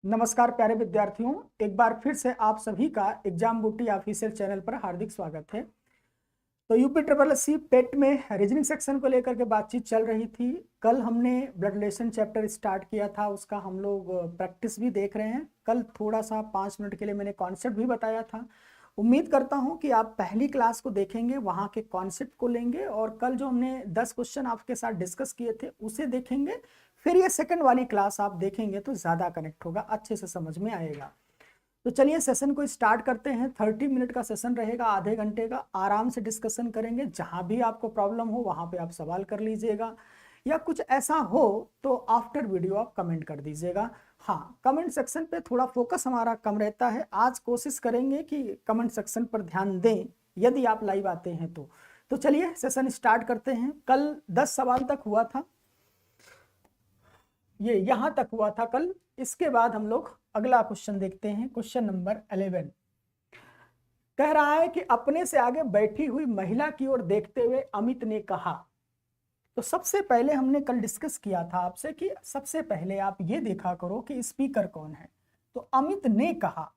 नमस्कार प्यारे विद्यार्थियों, एक बार फिर से आप सभी का एग्जाम बूटी ऑफिशियल चैनल पर हार्दिक स्वागत है। तो यूपी ट्रिपल एस सी पेट में रीजनिंग सेक्शन को लेकर के बातचीत चल रही थी। कल हमने ब्लड रिलेशन चैप्टर स्टार्ट किया था, उसका हम लोग प्रैक्टिस भी देख रहे हैं। कल थोड़ा सा 5 मिनट के लिए मैंने कॉन्सेप्ट भी बताया था। उम्मीद करता हूं कि आप पहली क्लास को देखेंगे, वहां के कॉन्सेप्ट को लेंगे और कल जो हमने 10 क्वेश्चन आपके साथ डिस्कस किए थे उसे देखेंगे। फिर ये सेकंड वाली क्लास आप देखेंगे तो ज्यादा कनेक्ट होगा, अच्छे से समझ में आएगा। तो चलिए सेशन को स्टार्ट करते हैं। 30 मिनट का सेशन रहेगा, आधे घंटे का। आराम से डिस्कशन करेंगे, जहां भी आपको प्रॉब्लम हो वहां पे आप सवाल कर लीजिएगा, या कुछ ऐसा हो तो आफ्टर वीडियो आप कमेंट कर दीजिएगा। हाँ, कमेंट सेक्शन पे थोड़ा फोकस हमारा कम रहता है। आज कोशिश करेंगे कि कमेंट सेक्शन पर ध्यान दें यदि आप लाइव आते हैं तो चलिए सेशन स्टार्ट करते हैं। कल 10 सवाल तक हुआ था, ये यहां तक हुआ था कल। इसके बाद हम लोग अगला क्वेश्चन देखते हैं। क्वेश्चन नंबर 11 कह रहा है कि अपने से आगे बैठी हुई महिला की ओर देखते हुए अमित ने कहा। तो सबसे पहले हमने कल डिस्कस किया था आपसे कि सबसे पहले आप ये देखा करो कि स्पीकर कौन है। तो अमित ने कहा,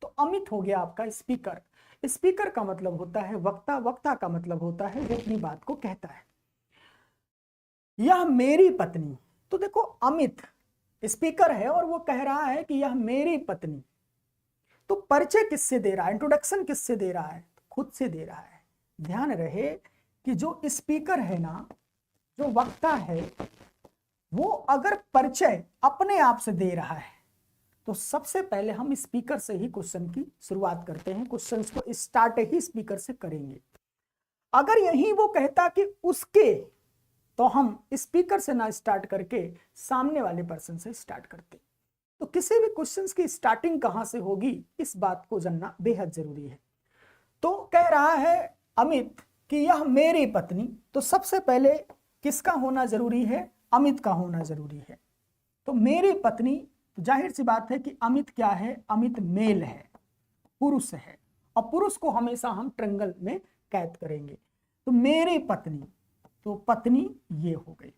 तो अमित हो गया आपका स्पीकर। स्पीकर का मतलब होता है वक्ता, वक्ता का मतलब होता है वो अपनी बात को कहता है। यह मेरी पत्नी, तो देखो अमित स्पीकर है और वो कह रहा है कि यह मेरी पत्नी। तो परिचय किससे दे रहा है, इंट्रोडक्शन किससे दे रहा है? खुद से दे रहा है। ध्यान रहे कि जो स्पीकर है ना, जो वक्ता है, वो अगर परिचय अपने आप से दे रहा है तो सबसे पहले हम स्पीकर से ही क्वेश्चन की शुरुआत करते हैं। क्वेश्चन को स्टार्ट ही स्पीकर से करेंगे। अगर यही वो कहता कि उसके, तो हम स्पीकर से ना स्टार्ट करके सामने वाले पर्सन से स्टार्ट करते। तो किसी भी क्वेश्चंस की स्टार्टिंग कहां से होगी, इस बात को जानना बेहद जरूरी है। तो कह रहा है अमित कि यह मेरी पत्नी, तो सबसे पहले किसका होना जरूरी है? अमित का होना जरूरी है। तो मेरी पत्नी, तो जाहिर सी बात है कि अमित क्या है? अमित मेल है, पुरुष है, और पुरुष को हमेशा हम ट्रायंगल में कैद करेंगे। तो मेरी पत्नी, तो पत्नी ये हो गई,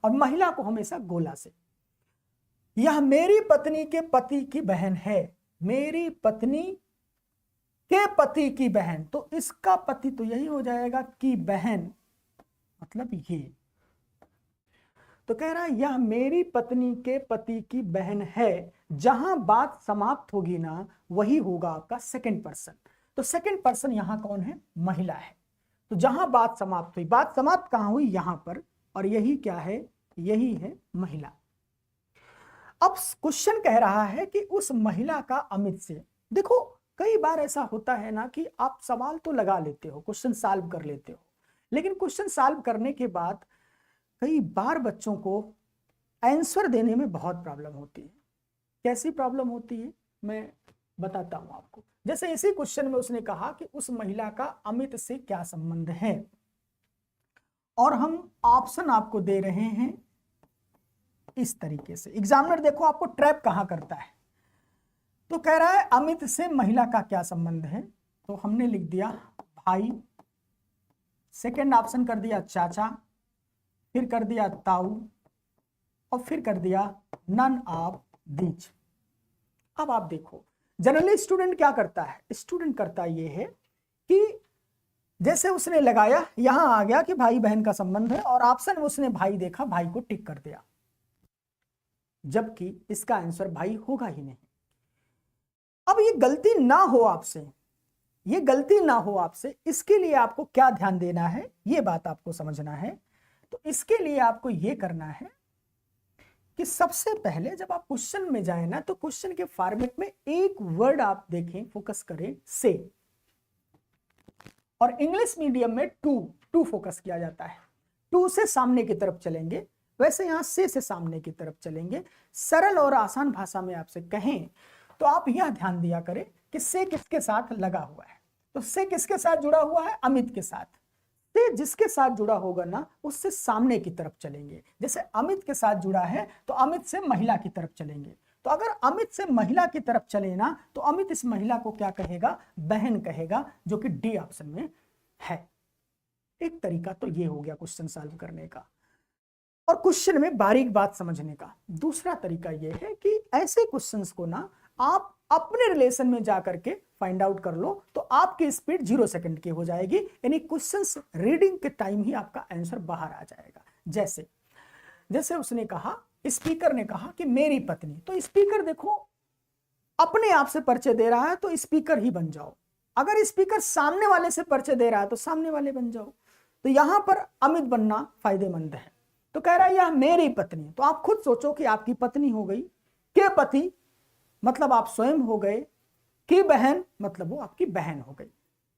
और महिला को हमेशा गोला से। यह मेरी पत्नी के पति की बहन है। मेरी पत्नी के पति की बहन, तो इसका पति तो यही हो जाएगा कि बहन, मतलब ये। तो कह रहा है यह मेरी पत्नी के पति की बहन है। जहां बात समाप्त होगी ना, वही होगा आपका सेकंड पर्सन। तो सेकंड पर्सन यहां कौन है? महिला है। तो जहां बात समाप्त हुई, बात समाप्त कहां हुई? यहां पर, और यही क्या है? यही है महिला। अब क्वेश्चन कह रहा है कि उस महिला का अमित से। देखो कई बार ऐसा होता है ना कि आप सवाल तो लगा लेते हो, क्वेश्चन सॉल्व कर लेते हो, लेकिन क्वेश्चन सॉल्व करने के बाद कई बार बच्चों को आंसर देने में बहुत प्रॉब्लम होती है। कैसी प्रॉब्लम होती है मैं बताता हूं आपको। जैसे इसी क्वेश्चन में उसने कहा कि उस महिला का अमित से क्या संबंध है, और हम ऑप्शन आपको दे रहे हैं इस तरीके से। एग्जामिनर देखो आपको ट्रैप कहां करता है। तो कह रहा है अमित से महिला का क्या संबंध है, तो हमने लिख दिया भाई, सेकंड ऑप्शन कर दिया चाचा, फिर कर दिया ताऊ, और फिर कर दिया नन ऑफ दीज। अब आप देखो जनरली स्टूडेंट क्या करता है? स्टूडेंट करता ये है कि जैसे उसने लगाया, यहां आ गया कि भाई बहन का संबंध है, और ऑप्शन में उसने भाई देखा, भाई को टिक कर दिया, जबकि इसका आंसर भाई होगा ही नहीं। अब ये गलती ना हो आपसे, ये गलती ना हो आपसे, इसके लिए आपको क्या ध्यान देना है, ये बात आपको समझना है। तो इसके लिए आपको ये करना है कि सबसे पहले जब आप क्वेश्चन में जाए ना, तो क्वेश्चन के फॉर्मेट में एक वर्ड आप देखें, फोकस करें से, और इंग्लिश मीडियम में टू फोकस किया जाता है। टू से सामने की तरफ चलेंगे, वैसे यहां से सामने की तरफ चलेंगे। सरल और आसान भाषा में आपसे कहें तो आप यह ध्यान दिया करें कि से किसके साथ लगा हुआ है। तो से किसके साथ जुड़ा हुआ है? अमित के साथ। से जिसके साथ जुड़ा होगा ना, उससे सामने की तरफ चलेंगे। जैसे अमित के साथ जुड़ा है तो अमित से महिला की तरफ चलेंगे। तो अगर अमित से महिला की तरफ चले ना, तो अमित इस महिला को क्या कहेगा? बहन कहेगा, जो कि डी ऑप्शन में है। एक तरीका तो ये हो गया क्वेश्चन सॉल्व करने का। और क्वेश्चन में बारीक बात समझने का दूसरा तरीका यह है कि ऐसे क्वेश्चंस को ना आप अपने रिलेशन में जाकर के फाइंड आउट कर लो तो आपकी स्पीड 0 सेकंड की हो जाएगी, यानी क्वेश्चंस रीडिंग के टाइम ही आपका आंसर बाहर आ जाएगा। जैसे जैसे उसने कहा, स्पीकर ने कहा कि मेरी पत्नी, तो स्पीकर देखो अपने आप से परिचय दे रहा है तो स्पीकर ही बन जाओ। अगर स्पीकर सामने वाले से परिचय दे रहा है तो सामने वाले बन जाओ। तो यहां पर अमित बनना फायदेमंद है। तो कह रहा है यह मेरी पत्नी, तो आप खुद सोचो कि आपकी पत्नी हो गई, के पति मतलब आप स्वयं हो गए, की बहन मतलब वो आपकी बहन हो गई।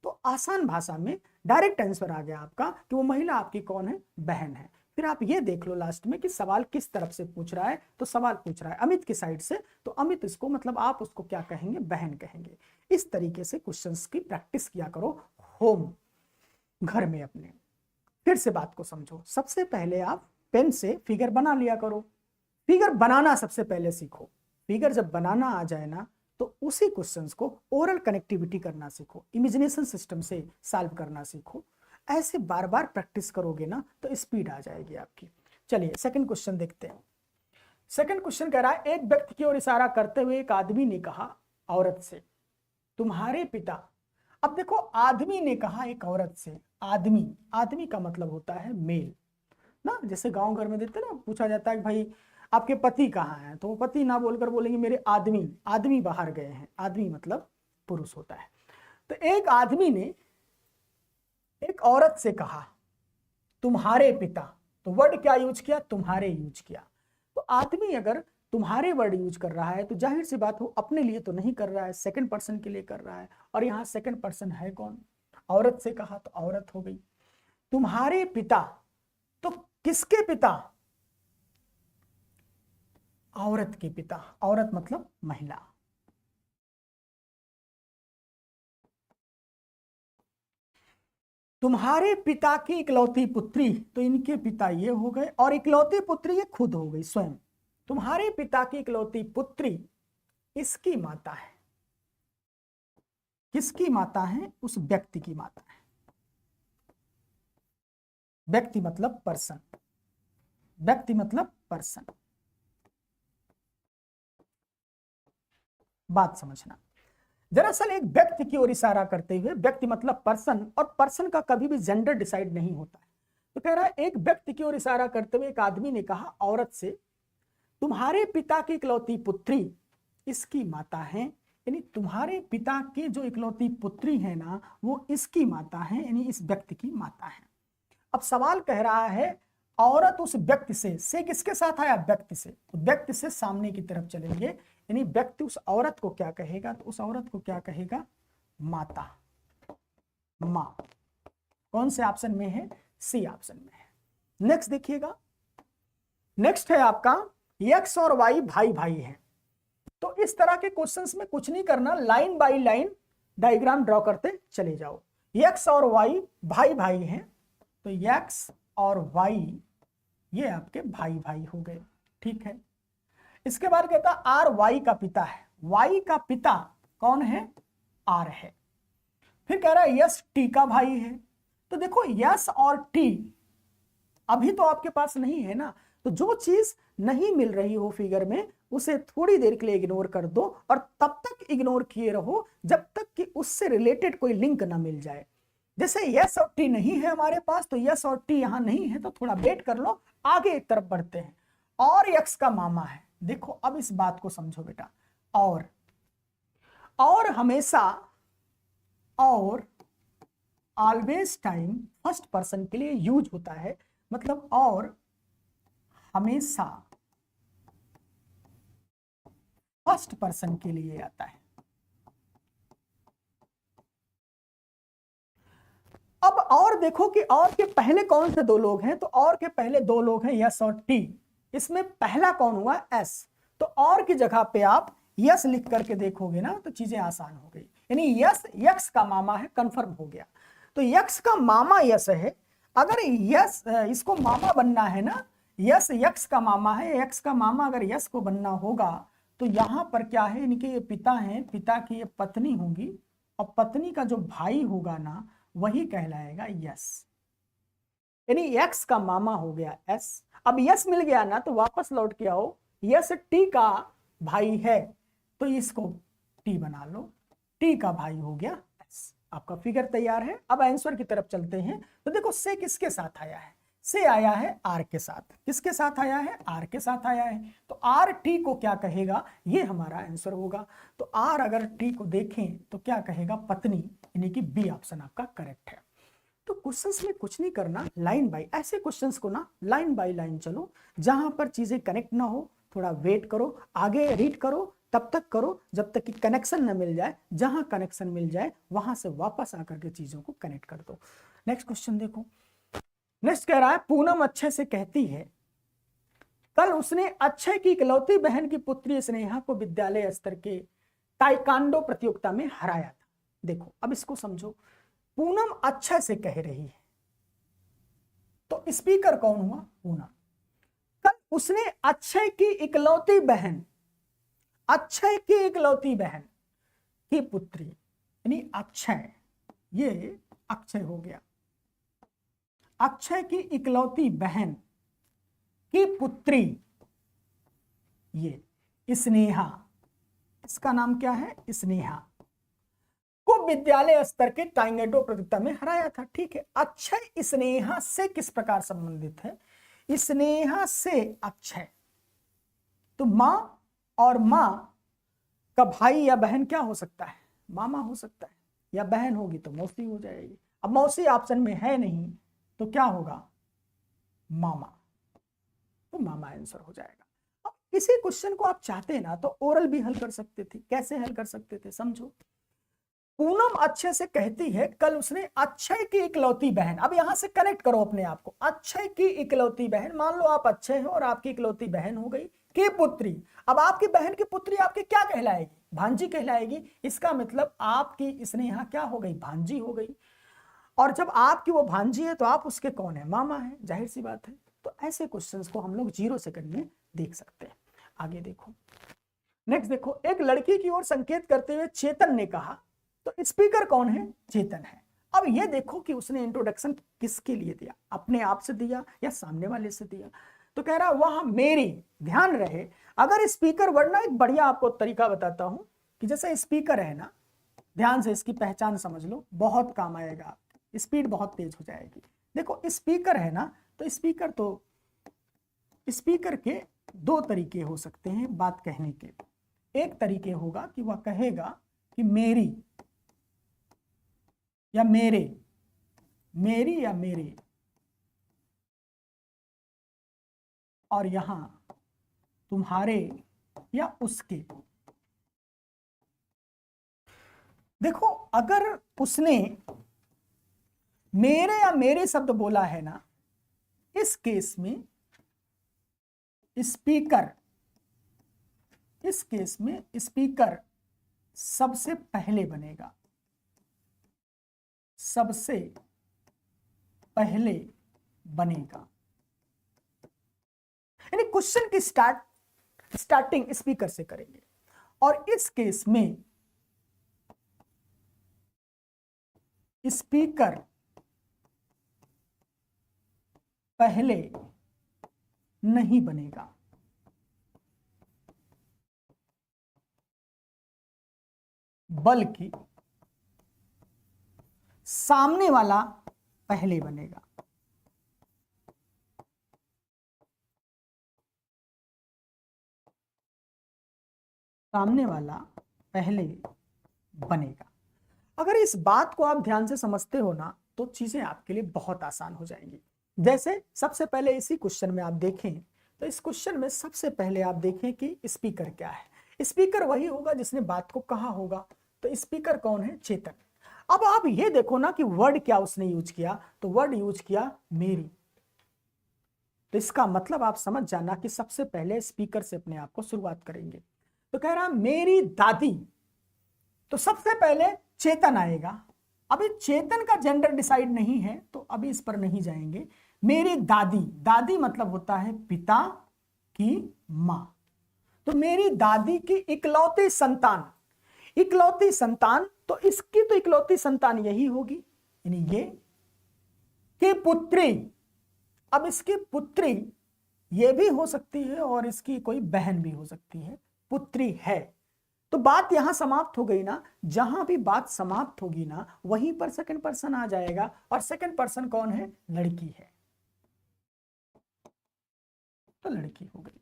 तो आसान भाषा में डायरेक्ट आंसर आ गया आपका कि वो महिला आपकी कौन है, बहन है। फिर आप ये देख लो लास्ट में कि सवाल किस तरफ से पूछ रहा है, तो सवाल पूछ रहा है अमित की साइड से, तो अमित इसको मतलब आप उसको क्या कहेंगे, बहन कहेंगे। इस तरीके से क्वेश्चंस की प्रैक्टिस किया करो होम, घर में अपने। फिर से बात को समझो, सबसे पहले आप पेन से फिगर बना लिया करो, फिगर बनाना सबसे पहले सीखो। फिगर जब बनाना आ जाए ना तो उसी क्वेश्चंस को ओरल कनेक्टिविटी करना सीखो, इमेजिनेशन सिस्टम से सॉल्व करना सीखो। ऐसे बार बार प्रैक्टिस करोगे ना तो स्पीड आ जाएगी आपकी। चलिए सेकंड क्वेश्चन देखते हैं। सेकंड क्वेश्चन कह रहा है, एक व्यक्ति की ओर इशारा करते हुए एक आदमी ने कहा औरत से, तुम्हारे पिता। अब देखो आदमी ने कहा एक औरत से, आदमी, आदमी का मतलब होता है मेल ना। जैसे गांव घर में देते ना, पूछा जाता है कि भाई आपके पति कहाँ हैं, तो वो पति ना बोलकर बोलेंगे मेरे आदमी, आदमी बाहर गए हैं। आदमी मतलब पुरुष होता है। तो एक आदमी ने एक औरत से कहा तुम्हारे पिता, तो वर्ड क्या यूज किया, तुम्हारे यूज किया। तो आदमी अगर तुम्हारे वर्ड यूज कर रहा है तो जाहिर सी बात हो अपने लिए तो नहीं कर रहा है, सेकंड पर्सन के लिए कर रहा है। और यहां सेकंड पर्सन है कौन, औरत से कहा तो औरत हो गई। तुम्हारे पिता, तो किसके पिता, औरत के पिता। औरत मतलब महिला। तुम्हारे पिता की इकलौती पुत्री, तो इनके पिता ये हो गए, और इकलौती पुत्री ये खुद हो गई स्वयं। तुम्हारे पिता की इकलौती पुत्री इसकी माता है। किसकी माता है, उस व्यक्ति की माता है। व्यक्ति मतलब पर्सन, व्यक्ति मतलब पर्सन। बात समझना, दरअसल एक व्यक्ति की ओर इशारा करते हुए, व्यक्ति मतलब पर्सन, और पर्सन का कभी भी जेंडर डिसाइड नहीं होता है। तो कह रहा है एक व्यक्ति की ओर इशारा करते हुए एक आदमी ने कहा औरत से, तुम्हारे पिता की इकलौती पुत्री इसकी माता है। यानी तुम्हारे पिता की जो इकलौती पुत्री है ना, वो इसकी माता है, यानी इस व्यक्ति की माता है। अब सवाल कह रहा है औरत उस व्यक्ति से किसके साथ आया, व्यक्ति से, तो व्यक्ति से सामने की तरफ चलेंगे, यानी व्यक्ति उस औरत को क्या कहेगा, तो उस औरत को क्या कहेगा, माता, मां। कौन से ऑप्शन में है, सी ऑप्शन में है। नेक्स्ट देखिएगा, नेक्स्ट है आपका एक्स और वाई भाई भाई हैं। तो इस तरह के क्वेश्चंस में कुछ नहीं करना, line by line diagram draw करते चले जाओ। एक्स और वाई भाई भाई हैं, तो एक्स और वाई ये आपके भाई भाई हो गए, ठीक है। इसके बाद कहता आर वाई का पिता है, वाई का पिता कौन है, आर है। फिर कह रहा है यस टी का भाई है। तो देखो यस और टी अभी तो आपके पास नहीं है ना, तो जो चीज नहीं मिल रही हो फिगर में उसे थोड़ी देर के लिए इग्नोर कर दो, और तब तक इग्नोर किए रहो जब तक कि उससे रिलेटेड कोई लिंक ना मिल जाए। जैसे यस और टी नहीं है हमारे पास, तो यस और टी यहां नहीं है, तो थोड़ा वेट कर लो, आगे एक तरफ बढ़ते हैं। और यक्स का मामा है, देखो अब इस बात को समझो बेटा। और हमेशा, और ऑलवेज टाइम फर्स्ट पर्सन के लिए यूज होता है, मतलब और हमेशा फर्स्ट पर्सन के लिए आता है। अब और देखो कि और के पहले कौन से दो लोग हैं, तो और के पहले दो लोग हैं यस और टी। इसमें पहला कौन हुआ, एस। तो और की जगह पे आप यस लिख करके देखोगे ना तो चीजें आसान हो गई, यानी यस यक्स का मामा है, कंफर्म हो गया। तो यक्स का मामा यस है, अगर यस इसको मामा बनना है ना, यस यक्स का मामा है, यक्स का मामा अगर यस को बनना होगा तो यहां पर क्या है, इनके ये पिता हैं, पिता की ये पत्नी होगी, और पत्नी का जो भाई होगा ना वही कहलाएगा यस। यानी एक्स का मामा हो गया एस। अब यस मिल गया ना तो वापस लौट के आओ, यस टी का भाई है तो इसको टी बना लो, टी का भाई हो गया एस। आपका फिगर तैयार है। अब आंसर की तरफ चलते हैं। तो देखो से किसके साथ आया है, से आया है आर के साथ। किसके साथ आया है, आर के साथ आया है। तो आर टी को क्या कहेगा, ये हमारा आंसर होगा। तो आर अगर टी को देखें तो क्या कहेगा, पत्नी, यानी कि बी ऑप्शन आपका करेक्ट है। तो क्वेश्चंस में कुछ नहीं करना, लाइन बाय, ऐसे क्वेश्चंस को ना लाइन बाय लाइन चलो, जहां पर चीजें कनेक्ट ना हो थोड़ा वेट करो, आगे रीड करो, तब तक करो जब तक कि कनेक्शन ना मिल जाए। जहां कनेक्शन मिल जाए वहां से वापस आकर के चीजों को कनेक्ट कर दो। नेक्स्ट क्वेश्चन देखो। नेक्स्ट कह रहा है, पूनम अक्षय से कहती है कल उसने अक्षय की इकलौती बहन की पुत्री स्नेहा को विद्यालय स्तर के ताइक्वांडो प्रतियोगिता में हराया था। देखो अब इसको समझो, पूनम अक्षय से कह रही है तो स्पीकर कौन हुआ, पूनम। कल उसने अक्षय की इकलौती बहन, अक्षय की इकलौती बहन की पुत्री, यानी अक्षय, ये अक्षय हो गया, अक्षय की इकलौती बहन की पुत्री ये स्नेहा, इसका नाम क्या है, स्नेहा, को विद्यालय स्तर के ताइक्वांडो प्रतियोगिता में हराया था। ठीक है, अक्षय स्नेहा से किस प्रकार संबंधित है, स्नेहा से अक्षय, तो मां और मां का भाई या बहन क्या हो सकता है, मामा हो सकता है, या बहन होगी तो मौसी हो जाएगी। अब मौसी ऑप्शन में है नहीं तो क्या होगा, मामा, तो मामा आंसर हो जाएगा। अब इसी क्वेश्चन को आप चाहते ना तो ओरल भी हल कर सकते थे। कैसे हल कर सकते थे, समझो। पूनम अक्षय से कहती है कल उसने अक्षय की इकलौती बहन, अब यहां से कनेक्ट करो अपने आप को, अक्षय की इकलौती बहन, मान लो आप अक्षय हो और आपकी इकलौती बहन हो गई की पुत्री। अब आपकी बहन की पुत्री आपकी क्या कहलाएगी, भांजी कहलाएगी। इसका मतलब आपकी स्नेहा क्या हो गई, भांजी हो गई। और जब आपकी वो भांजी है तो आप उसके कौन है, मामा है, जाहिर सी बात है। तो ऐसे क्वेश्चंस को हम लोग 0 सेकंड में देख सकते हैं। आगे देखो, नेक्स्ट देखो, एक लड़की की ओर संकेत करते हुए चेतन ने कहा, तो स्पीकर कौन है, चेतन है। अब ये देखो कि उसने इंट्रोडक्शन किसके लिए दिया, अपने आप से दिया या सामने वाले से दिया। तो कह रहा वह मेरी, ध्यान रहे अगर स्पीकर वर्ड ना, एक बढ़िया आपको तरीका बताता हूं कि जैसे स्पीकर है ना, ध्यान से इसकी पहचान समझ लो, बहुत काम आएगा, स्पीड बहुत तेज हो जाएगी। देखो स्पीकर है ना, तो स्पीकर के 2 तरीके हो सकते हैं बात कहने के। एक तरीके होगा कि वह कहेगा कि मेरी या मेरे, मेरी या मेरे, और यहां तुम्हारे या उसके। देखो अगर उसने मेरे या मेरे शब्द बोला है ना, इस केस में स्पीकर, इस केस में स्पीकर सबसे पहले बनेगा, सबसे पहले बनेगा। यानी क्वेश्चन की स्टार्टिंग स्पीकर से करेंगे। और इस केस में स्पीकर पहले नहीं बनेगा, बल्कि सामने वाला पहले बनेगा। सामने वाला पहले बनेगा। अगर इस बात को आप ध्यान से समझते हो ना तो चीजें आपके लिए बहुत आसान हो जाएंगी। जैसे सबसे पहले इसी क्वेश्चन में आप देखें तो इस क्वेश्चन में सबसे पहले आप देखें कि स्पीकर क्या है। स्पीकर वही होगा जिसने बात को कहा होगा। तो स्पीकर कौन है, चेतन। अब आप ये देखो ना कि वर्ड क्या उसने यूज किया, तो वर्ड यूज किया मेरी। तो इसका मतलब आप समझ जाना कि सबसे पहले स्पीकर से अपने आप को शुरुआत करेंगे। तो कह रहा मेरी दादी, तो सबसे पहले चेतन आएगा। अभी चेतन का जेंडर डिसाइड नहीं है तो अभी इस पर नहीं जाएंगे। मेरी दादी, दादी मतलब होता है पिता की मां। तो मेरी दादी की इकलौती संतान, इकलौती संतान, तो इसकी तो इकलौती संतान यही होगी, यानी ये की पुत्री, अब इसकी पुत्री ये भी हो सकती है और इसकी कोई बहन भी हो सकती है, पुत्री है। तो बात यहां समाप्त हो गई ना। जहां भी बात समाप्त होगी ना वहीं पर सेकंड पर्सन आ जाएगा, और सेकंड पर्सन कौन है? लड़की है, तो लड़की हो गई।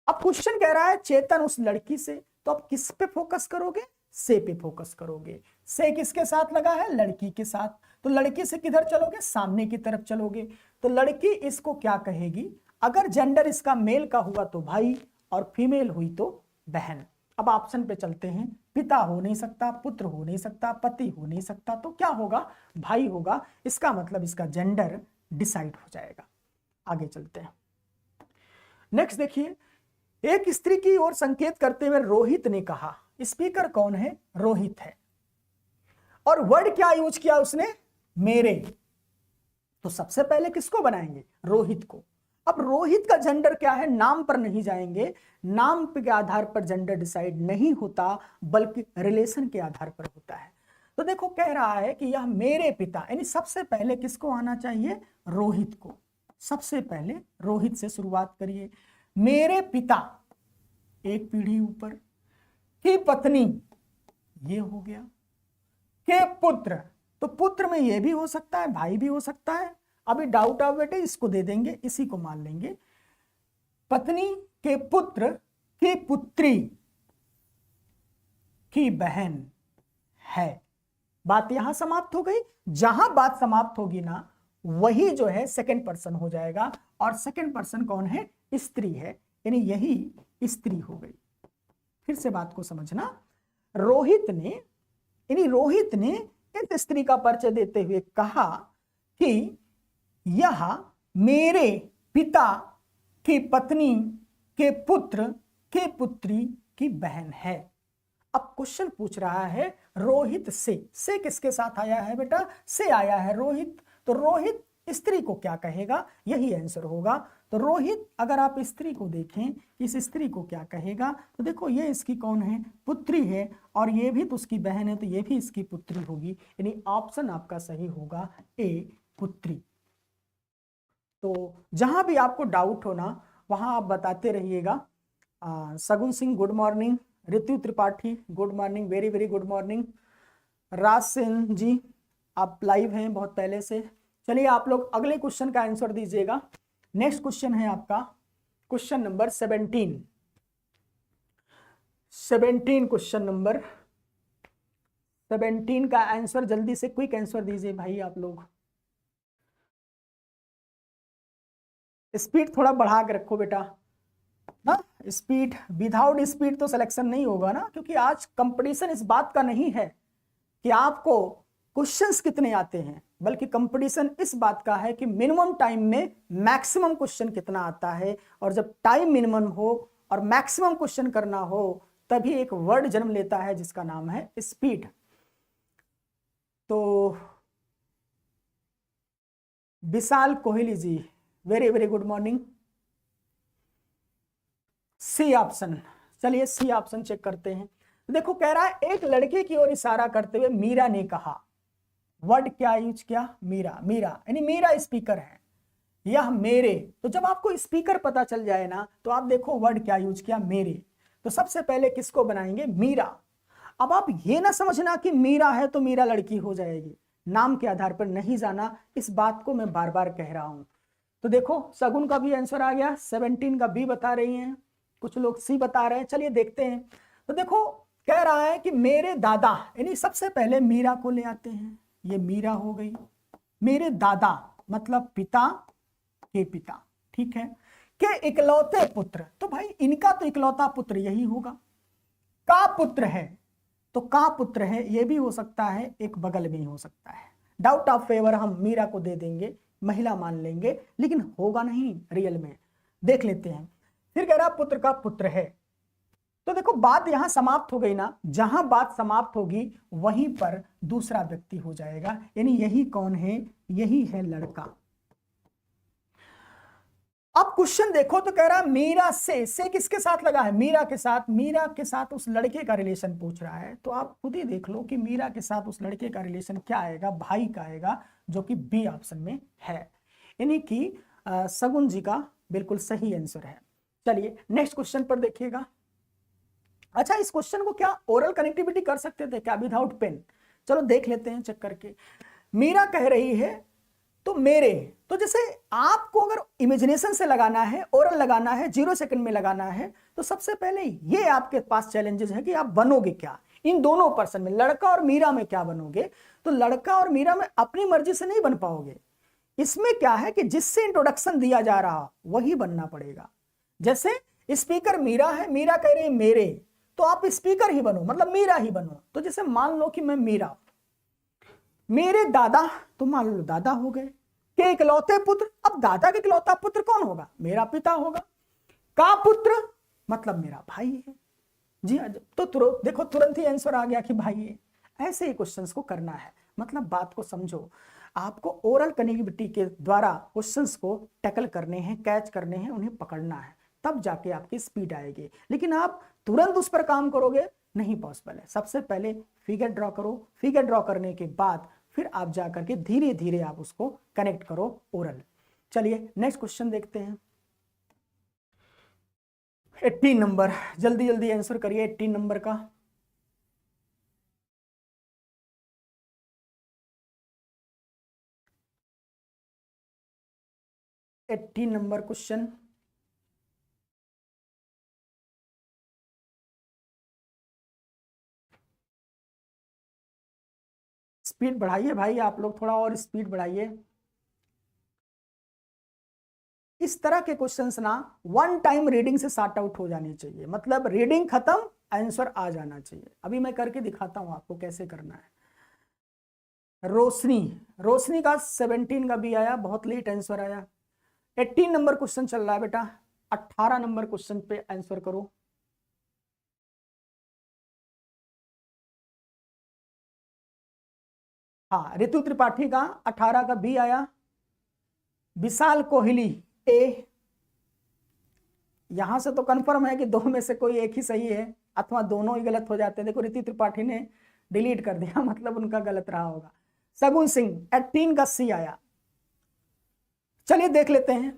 अब क्वेश्चन कह रहा है चेतन उस लड़की से, तो अब किस पे फोकस करोगे? से पे फोकस करोगे। से किसके साथ लगा है? लड़की के साथ। तो लड़की से किधर चलोगे? सामने की तरफ चलोगे। तो लड़की इसको क्या कहेगी? अगर जेंडर इसका मेल का हुआ तो भाई, और फीमेल हुई तो बहन। अब ऑप्शन पे चलते हैं। पिता हो नहीं सकता, पुत्र हो नहीं सकता, पति हो नहीं सकता, तो क्या होगा? भाई होगा। इसका मतलब इसका जेंडर डिसाइड हो जाएगा। आगे चलते हैं। नेक्स्ट देखिए, एक स्त्री की ओर संकेत करते हुए रोहित ने कहा। स्पीकर कौन है? रोहित है। और वर्ड क्या यूज किया उसने? मेरे। तो सबसे पहले किसको बनाएंगे? रोहित को। अब रोहित का जेंडर क्या है? नाम पर नहीं जाएंगे, नाम के आधार पर जेंडर डिसाइड नहीं होता, बल्कि रिलेशन के आधार पर होता है। तो देखो कह रहा है कि यह मेरे पिता, यानी सबसे पहले किसको आना चाहिए? रोहित को। सबसे पहले रोहित से शुरुआत करिए। मेरे पिता, एक पीढ़ी ऊपर, की पत्नी, ये हो गया, के पुत्र, तो पुत्र में ये भी हो सकता है, भाई भी हो सकता है। अभी डाउट आ बेटे, इसको दे देंगे, इसी को मान लेंगे। पत्नी के पुत्र की पुत्री की बहन है। बात यहां समाप्त हो गई। जहां बात समाप्त होगी ना वही जो है सेकंड पर्सन हो जाएगा, और सेकंड पर्सन कौन है? स्त्री है, यानी यही स्त्री हो गई। फिर से बात को समझना। रोहित ने इस स्त्री का परिचय देते हुए कहा कि यह मेरे पिता की पत्नी के पुत्र के पुत्री की बहन है। अब क्वेश्चन पूछ रहा है रोहित से किसके साथ आया है बेटा? से आया है रोहित। तो रोहित स्त्री को क्या कहेगा? यही आंसर होगा। तो रोहित, अगर आप स्त्री को देखें, इस स्त्री को क्या कहेगा? तो देखो ये इसकी कौन है? पुत्री है, और ये भी तो उसकी बहन है, तो ये भी इसकी पुत्री होगी। यानी ऑप्शन आपका सही होगा ए, पुत्री। तो जहां भी आपको डाउट हो ना वहां आप बताते रहिएगा। Sagun Singh good morning, Ritu Tripathi good morning, very very good morning. Raj Sen ji आप लाइव हैं बहुत पहले से। चलिए आप लोग अगले क्वेश्चन का आंसर दीजिएगा। नेक्स्ट क्वेश्चन है आपका क्वेश्चन नंबर 17। क्वेश्चन नंबर 17 का आंसर जल्दी से क्विक आंसर दीजिए भाई आप लोग। स्पीड थोड़ा बढ़ा के रखो बेटा ना। स्पीड, विदाउट स्पीड तो सिलेक्शन नहीं होगा ना, क्योंकि आज कंपटीशन इस बात का नहीं है कि आपको क्वेश्चंस कितने आते हैं, बल्कि कंपटीशन इस बात का है कि मिनिमम टाइम में मैक्सिमम क्वेश्चन कितना आता है। और जब टाइम मिनिमम हो और मैक्सिमम क्वेश्चन करना हो तभी एक वर्ड जन्म लेता है जिसका नाम है स्पीड। तो Vishal Kohli ji very very good morning. C option, चलिए सी ऑप्शन चेक करते हैं। देखो कह रहा है एक लड़के की ओर इशारा करते हुए मीरा ने कहा। वर्ड क्या यूज किया? मीरा। मीरा यानी मीरा स्पीकर है, यह मेरे। तो जब आपको स्पीकर पता चल जाए ना तो आप देखो वर्ड क्या यूज किया? मेरे। तो सबसे पहले किसको बनाएंगे? मीरा। अब आप ये ना समझना कि मीरा है तो मीरा लड़की हो जाएगी, नाम के आधार पर नहीं जाना, इस बात को मैं बार बार कह रहा हूं। तो देखो सगुन का भी आंसर आ गया, 17 का बी बता रही हैं, कुछ लोग सी बता रहे हैं। चलिए देखते हैं। तो देखो कह रहा है कि मेरे दादा, यानी सबसे पहले मीरा को ले आते हैं, ये मीरा हो गई। मेरे दादा मतलब पिता के पिता, ठीक है, के इकलौते पुत्र, तो भाई इनका तो इकलौता पुत्र यही होगा। का पुत्र है, तो का पुत्र है ये भी हो सकता है, एक बगल में ही हो सकता है। डाउट ऑफ फेवर हम मीरा को दे देंगे, महिला मान लेंगे, लेकिन होगा नहीं रियल में। देख लेते हैं। फिर कह रहा पुत्र का पुत्र है। तो देखो बात यहां समाप्त हो गई ना, जहां बात समाप्त होगी वहीं पर दूसरा व्यक्ति हो जाएगा, यानी यही कौन है? यही है लड़का। अब क्वेश्चन देखो तो कह रहा मीरा से किसके साथ लगा है? मीरा के साथ। मीरा के साथ उस लड़के का रिलेशन पूछ रहा है, तो आप खुद ही देख लो कि मीरा के साथ उस लड़के का रिलेशन क्या आएगा? भाई का आएगा, जो कि बी ऑप्शन में है। यानी कि सगुन जी का बिल्कुल सही आंसर है। चलिए नेक्स्ट क्वेश्चन पर देखिएगा। अच्छा, इस क्वेश्चन को क्या ओरल कनेक्टिविटी कर सकते थे क्या विदाउट पेन? चलो देख लेते हैं चेक करके। मीरा कह रही है तो मेरे, तो जैसे आपको अगर इमेजिनेशन से लगाना है, ओरल लगाना है, 0 सेकंड में लगाना है, तो सबसे पहले ये आपके पास चैलेंजेस है कि आप बनोगे क्या इन दोनों पर्सन में, लड़का और मीरा में क्या बनोगे। तो लड़का और मीरा में अपनी मर्जी से नहीं बन पाओगे। इसमें क्या है कि जिससे इंट्रोडक्शन दिया जा रहा वही बनना पड़ेगा। जैसे स्पीकर मीरा है, मीरा कह रही है मेरे, तो आप स्पीकर ही बनो, मतलब मीरा ही बनो। तो जैसे मान लो कि मैं मीरा, मेरे दादा, तो मान लो दादा हो गए, के इकलौते पुत्र, अब दादा के इकलौता पुत्र कौन होगा? मेरा पिता होगा। का पुत्र मतलब मेरा भाई है। जी हाँ, तो देखो तुरंत ही आंसर आ गया कि भाई है। ऐसे ही क्वेश्चंस को करना है, मतलब बात को समझो। आपको ओरल कनेक्टिविटी के द्वारा क्वेश्चंस को टैकल करने हैं, कैच करने हैं, उन्हें पकड़ना है, तब जाके आपकी स्पीड आएगी। लेकिन आप तुरंत उस पर काम करोगे, नहीं पॉसिबल है। सबसे पहले फिगर ड्रॉ करो, फिगर ड्रॉ करने के बाद फिर आप जाकर के धीरे धीरे आप उसको कनेक्ट करो ओरल। चलिए नेक्स्ट क्वेश्चन देखते हैं। 18 नंबर, जल्दी जल्दी आंसर करिए 18 नंबर का। Eighteen number question. स्पीड बढ़ाइए भाई, आप लोग थोड़ा और स्पीड बढ़ाइए। इस तरह के क्वेश्चंस ना वन टाइम रीडिंग से सॉर्ट आउट हो जानी चाहिए, मतलब रीडिंग खत्म, आंसर आ जाना चाहिए। अभी मैं करके दिखाता हूं आपको कैसे करना है। रोशनी, रोशनी का 17 का भी आया, बहुत लेट आंसर आया। 18 नंबर क्वेश्चन चल रहा है बेटा, 18 नंबर क्वेश्चन पे आंसर करो। हाँ, ऋतु त्रिपाठी का 18 का बी आया। विशाल कोहली ए। यहां से तो कंफर्म है कि दो में से कोई एक ही सही है, अथवा दोनों ही गलत हो जाते हैं। देखो ऋतु त्रिपाठी ने डिलीट कर दिया, मतलब उनका गलत रहा होगा। सगुन सिंह 18 का सी आया। चलिए देख लेते हैं।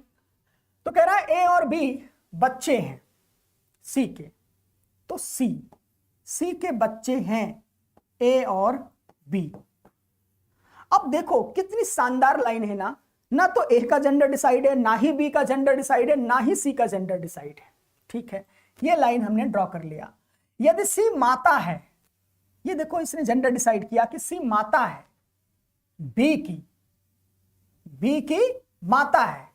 तो कह रहा है ए और बी बच्चे हैं सी के, तो सी, सी के बच्चे हैं ए और बी। अब देखो कितनी शानदार लाइन है ना, ना तो ए का जेंडर डिसाइड है, ना ही बी का जेंडर डिसाइड है, ना ही सी का जेंडर डिसाइड है। ठीक है, ये लाइन हमने ड्रॉ कर लिया। यदि सी माता है, ये देखो इसने जेंडर डिसाइड किया कि सी माता है बी की, बी की माता है,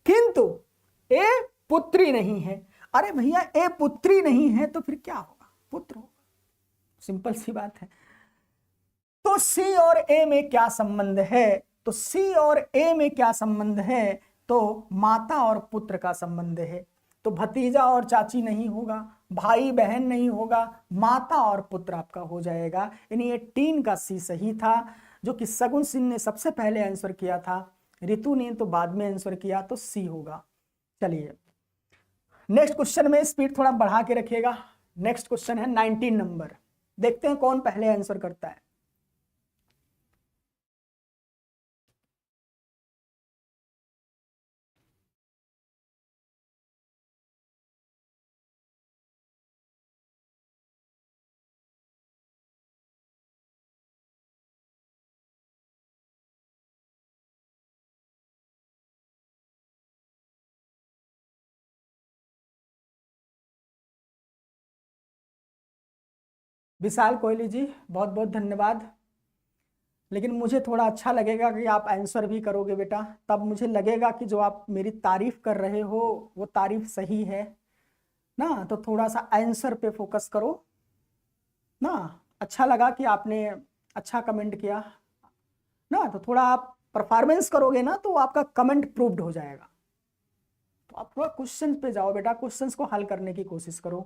किंतु ए पुत्री नहीं है। अरे भैया ए पुत्री नहीं है तो फिर क्या होगा? पुत्र होगा, सिंपल सी बात है। तो सी और ए में क्या संबंध है? तो सी और ए में क्या संबंध है? तो माता और पुत्र का संबंध है। तो भतीजा और चाची नहीं होगा, भाई बहन नहीं होगा, माता और पुत्र आपका हो जाएगा। यानी 18 का सी सही था, जो कि सगुन सिंह ने सबसे पहले आंसर किया था, ऋतु ने तो बाद में आंसर किया, तो सी होगा। चलिए नेक्स्ट क्वेश्चन में स्पीड थोड़ा बढ़ा के रखिएगा। नेक्स्ट क्वेश्चन है 19 नंबर, देखते हैं कौन पहले आंसर करता है। विशाल कोहली जी बहुत बहुत धन्यवाद। लेकिन मुझे थोड़ा अच्छा लगेगा कि आप आंसर भी करोगे बेटा, तब मुझे लगेगा कि जो आप मेरी तारीफ कर रहे हो वो तारीफ सही है ना। तो थोड़ा सा आंसर पे फोकस करो ना। अच्छा लगा कि आपने अच्छा कमेंट किया ना, तो थोड़ा आप परफॉर्मेंस करोगे ना तो आपका कमेंट प्रूव्ड हो जाएगा। तो आप थोड़ा क्वेश्चन पे जाओ बेटा, क्वेश्चंस को हल करने की कोशिश करो,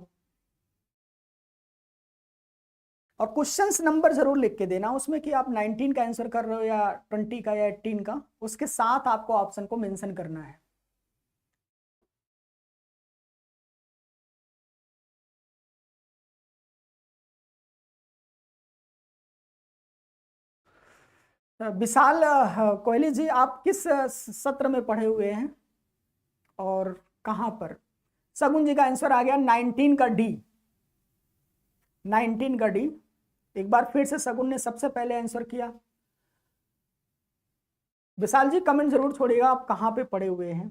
और क्वेश्चंस नंबर जरूर लिख के देना उसमें कि आप 19 का आंसर कर रहे हो या 20 का या 18 का, उसके साथ आपको ऑप्शन को मेंशन करना है। विशाल कोहली जी, आप किस सत्र में पढ़े हुए हैं? और कहां पर? सगुन जी का आंसर आ गया 19 का डी, 19 का डी। एक बार फिर से सगुन ने सबसे पहले आंसर किया। विशाल जी कमेंट जरूर छोड़िएगा आप कहां पे पड़े हुए हैं।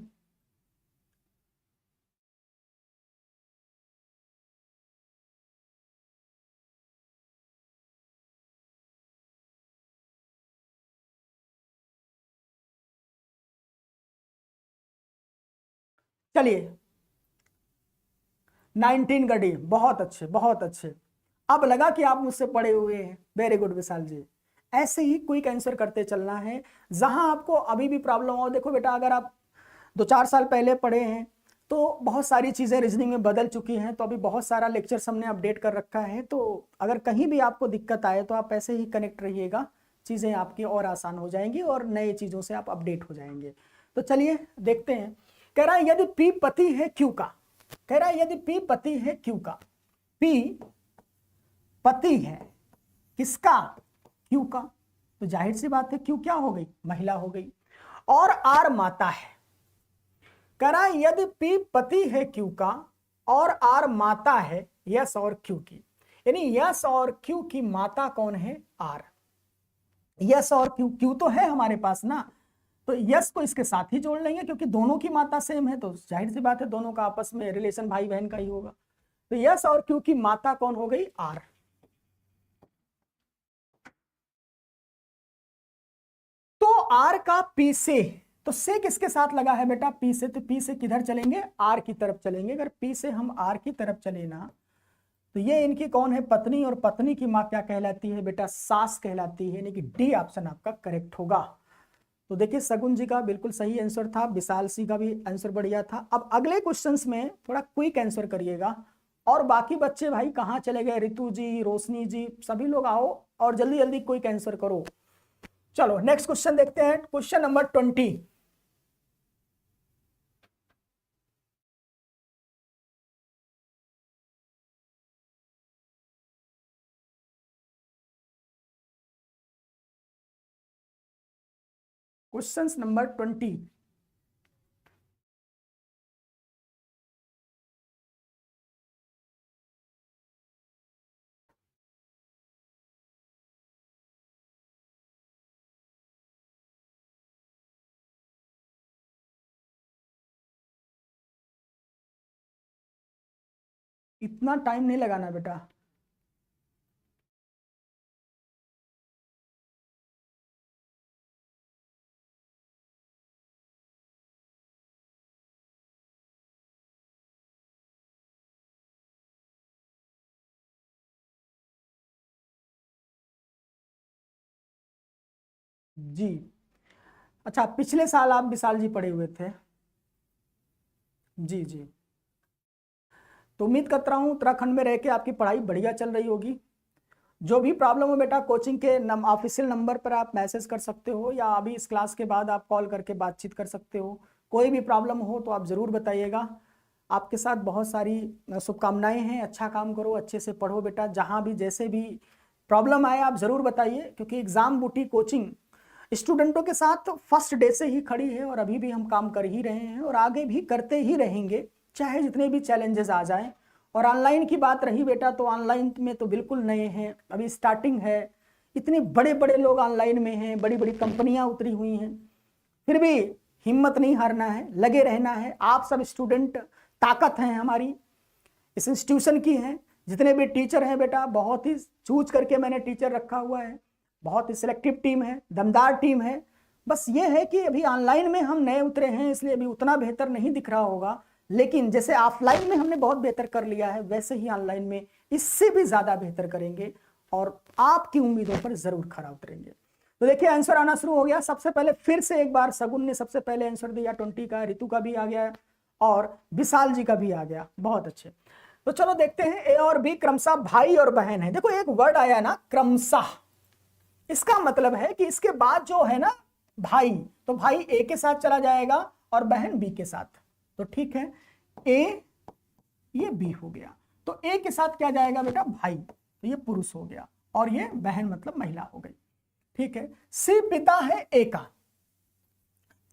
चलिए 19 का डी, बहुत अच्छे बहुत अच्छे। अब लगा कि आप मुझसे पढ़े हुए हैं, वेरी गुड विशाल जी। ऐसे ही क्विक आंसर करते चलना है। जहां आपको अभी भी प्रॉब्लम हो, देखो बेटा अगर आप 2-4 साल पहले पढ़े हैं तो बहुत सारी चीजें रीजनिंग में बदल चुकी हैं, तो अभी बहुत सारा लेक्चर्स हमने अपडेट कर रखा है। तो अगर कहीं भी आपको दिक्कत आए तो आप ऐसे ही कनेक्ट रहिएगा, चीजें आपकी और आसान हो जाएंगी और नए चीजों से आप अपडेट हो जाएंगे। तो चलिए देखते हैं। कह रहा है यदि पी पति है क्यू का, कह रहा है यदि पी पति है क्यू का, पी पति है किसका? क्यू का। तो जाहिर सी बात है क्यू क्या हो गई? महिला हो गई। और आर माता है। कह रहा है यदि पी पति है क्यू का और आर माता है यस और क्यू की, यानी यस और क्यू की माता कौन है? आर। यस और क्यू, क्यू तो है हमारे पास ना, तो यस को इसके साथ ही जोड़ लेंगे क्योंकि दोनों की माता सेम है, तो जाहिर सी बात है दोनों का आपस में रिलेशन भाई बहन का ही होगा। तो यस और क्यू की माता कौन हो गई? आर। तो आर का पी से, तो से किसके साथ लगा है बेटा? पी से। तो पी से किधर चलेंगे? आर की तरफ चलेंगे। अगर पी से हम आर की तरफ चले ना, तो ये इनकी कौन है? पत्नी। और पत्नी की मां क्या कहलाती है बेटा? सास कहलाती है, यानी कि डी ऑप्शन आपका करेक्ट होगा। तो देखिए सगुन जी का बिल्कुल सही आंसर था, विशाल सिंह का भी आंसर बढ़िया था। अब अगले क्वेश्चंस में थोड़ा क्विक आंसर करिएगा। और बाकी बच्चे भाई कहाँ चले गए? रितु जी, रोशनी जी, सभी लोग आओ और जल्दी जल्दी क्विक आंसर करो। चलो नेक्स्ट क्वेश्चन देखते हैं, क्वेश्चन नंबर 20। Question number 20। इतना टाइम नहीं लगाना बेटा। जी अच्छा, पिछले साल आप विशाल जी पढ़े हुए थे? जी जी। तो उम्मीद करता हूँ उत्तराखंड में रह के आपकी पढ़ाई बढ़िया चल रही होगी। जो भी प्रॉब्लम हो बेटा, कोचिंग के ऑफिशियल नंबर पर आप मैसेज कर सकते हो, या अभी इस क्लास के बाद आप कॉल करके बातचीत कर सकते हो। कोई भी प्रॉब्लम हो तो आप ज़रूर बताइएगा। आपके साथ बहुत सारी शुभकामनाएं हैं। अच्छा काम करो, अच्छे से पढ़ो बेटा। जहाँ भी जैसे भी प्रॉब्लम आए आप ज़रूर बताइए, क्योंकि एग्ज़ाम बूटी कोचिंग स्टूडेंटों के साथ फर्स्ट डे से ही खड़ी है और अभी भी हम काम कर ही रहे हैं और आगे भी करते ही रहेंगे, चाहे जितने भी चैलेंजेस आ जाएं। और ऑनलाइन की बात रही बेटा, तो ऑनलाइन में तो बिल्कुल नए हैं, अभी स्टार्टिंग है। इतने बड़े बड़े लोग ऑनलाइन में हैं, बड़ी बड़ी कंपनियां उतरी हुई हैं, फिर भी हिम्मत नहीं हारना है, लगे रहना है। आप सब स्टूडेंट ताकत हैं हमारी इस इंस्टीट्यूशन की हैं। जितने भी टीचर हैं बेटा, बहुत ही चूज करके मैंने टीचर रखा हुआ है, बहुत ही सिलेक्टिव टीम है, दमदार टीम है। बस ये है कि अभी ऑनलाइन में हम नए उतरे हैं, इसलिए अभी उतना बेहतर नहीं दिख रहा होगा, लेकिन जैसे ऑफलाइन में हमने बहुत बेहतर कर लिया है, वैसे ही ऑनलाइन में इससे भी ज्यादा बेहतर करेंगे और आपकी उम्मीदों पर जरूर खरा उतरेंगे। तो देखिए आंसर आना शुरू हो गया। सबसे पहले फिर से एक बार सगुन ने सबसे पहले आंसर दिया 20 का, रितु का भी आ गया और विशाल जी का भी आ गया। बहुत अच्छे। तो चलो देखते हैं, ए और बी क्रमशः भाई और बहन है। देखो एक वर्ड आया ना क्रमशः, इसका मतलब है कि इसके बाद जो है ना भाई, तो भाई ए के साथ चला जाएगा और बहन बी के साथ। तो ठीक है, ए ये बी हो गया, तो ए के साथ क्या जाएगा बेटा? भाई, तो ये पुरुष हो गया और ये बहन मतलब महिला हो गई। ठीक है, सी पिता है ए का,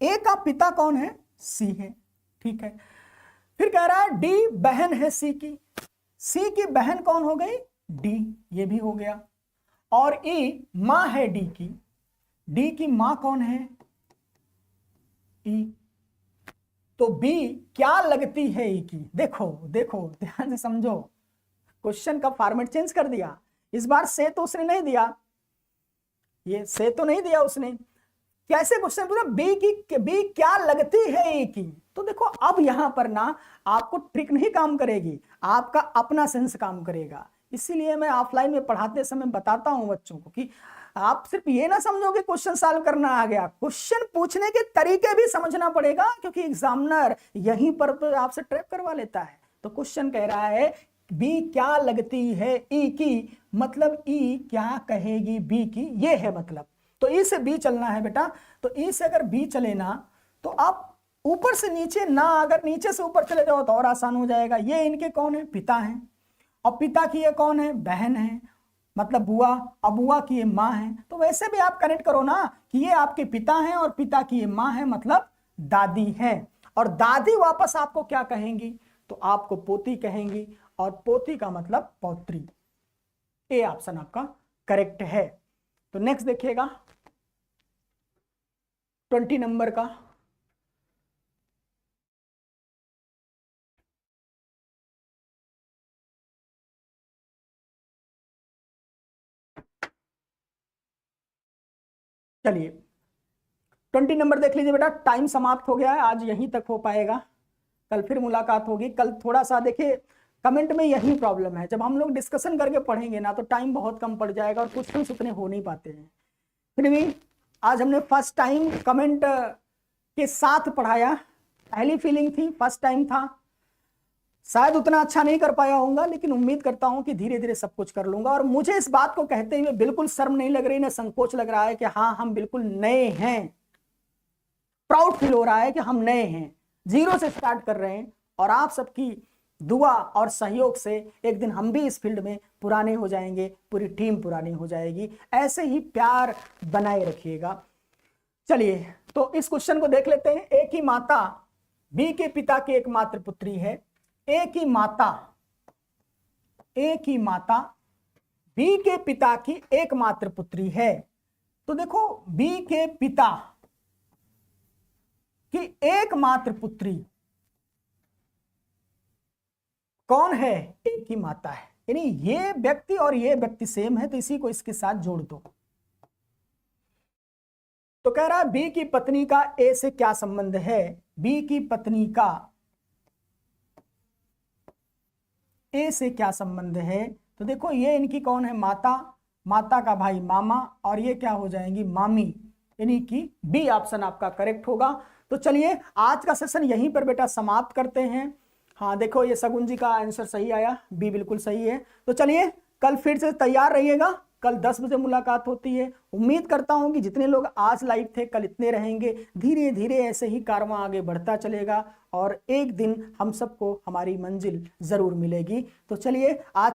ए का पिता कौन है? सी है। ठीक है। फिर कह रहा है डी बहन है सी की, सी की बहन कौन हो गई, डी, ये भी हो गया। और ई मां है डी की मां कौन है, ई। तो बी क्या लगती है ई की। देखो देखो ध्यान से समझो, क्वेश्चन का फॉर्मेट चेंज कर दिया। इस बार से तो उसने नहीं दिया, ये से तो नहीं दिया उसने। कैसे क्वेश्चन पूछा, बी क्या लगती है ए की। तो देखो अब यहां पर ना आपको ट्रिक नहीं काम करेगी, आपका अपना सेंस काम करेगा। इसीलिए मैं ऑफलाइन में पढ़ाते समय बताता हूं बच्चों को कि आप सिर्फ ये ना समझो कि क्वेश्चन सॉल्व करना आ गया, क्वेश्चन पूछने के तरीके भी समझना पड़ेगा, क्योंकि एग्जामिनर यहीं पर तो आपसे ट्रैप करवा लेता है। तो क्वेश्चन कह रहा है बी क्या लगती है ई की, मतलब ई क्या कहेगी बी की, ये है मतलब। तो ई से बी चलना है बेटा, तो ई से अगर बी चले ना तो आप ऊपर से नीचे ना, अगर नीचे से ऊपर चले जाओ तो और आसान हो जाएगा। ये इनके कौन है, पिता हैं, और पिता की ये कौन है, बहन है, मतलब बुआ, और बुआ की ये माँ है। तो वैसे भी आप कनेक्ट करो ना कि ये आपके पिता हैं और पिता की ये माँ है, मतलब दादी है। और दादी वापस आपको क्या कहेंगी, तो आपको पोती कहेंगी, और पोती का मतलब पौत्री। ए ऑप्शन आपका करेक्ट है। तो नेक्स्ट देखिएगा 20 नंबर का। चलिए 20 नंबर देख लीजिए बेटा। टाइम समाप्त हो गया है, आज यहीं तक हो पाएगा, कल फिर मुलाकात होगी। कल थोड़ा सा देखिए कमेंट में यही प्रॉब्लम है, जब हम लोग डिस्कशन करके पढ़ेंगे ना तो टाइम बहुत कम पड़ जाएगा और क्वेश्चंस उतने हो नहीं पाते हैं। फिर भी आज हमने फर्स्ट टाइम कमेंट के साथ पढ़ाया, पहली फीलिंग थी, फर्स्ट टाइम था, शायद उतना अच्छा नहीं कर पाया होऊंगा, लेकिन उम्मीद करता हूं कि धीरे धीरे सब कुछ कर लूंगा। और मुझे इस बात को कहते हुए बिल्कुल शर्म नहीं लग रही, ना संकोच लग रहा है कि हाँ हम बिल्कुल नए हैं। प्राउड फील हो रहा है कि हम नए हैं, जीरो से स्टार्ट कर रहे हैं, और आप सबकी दुआ और सहयोग से एक दिन हम भी इस फील्ड में पुराने हो जाएंगे, पूरी टीम पुरानी हो जाएगी। ऐसे ही प्यार बनाए रखिएगा। चलिए तो इस क्वेश्चन को देख लेते हैं। एक ही माता बी के पिता की एकमात्र पुत्री है, एक ही माता बी के पिता की एकमात्र पुत्री है। तो देखो बी के पिता की एकमात्र पुत्री कौन है, एक ही माता है, यानी ये व्यक्ति और ये व्यक्ति सेम है, तो इसी को इसके साथ जोड़ दो। तो कह रहा है बी की पत्नी का ए से क्या संबंध है, बी की पत्नी का ए से क्या संबंध है। तो देखो ये इनकी कौन है, माता, माता का भाई मामा, और ये क्या हो जाएंगी, मामी, यानी कि बी ऑप्शन आपका करेक्ट होगा। तो चलिए आज का सेशन यहीं पर बेटा समाप्त करते हैं। हाँ देखो ये सगुन जी का आंसर सही आया, बी बिल्कुल सही है। तो चलिए कल फिर से तैयार रहिएगा, कल 10 बजे मुलाकात होती है। उम्मीद करता हूं कि जितने लोग आज लाइव थे कल इतने रहेंगे। धीरे धीरे ऐसे ही कारवां आगे बढ़ता चलेगा और एक दिन हम सबको हमारी मंजिल जरूर मिलेगी। तो चलिए आज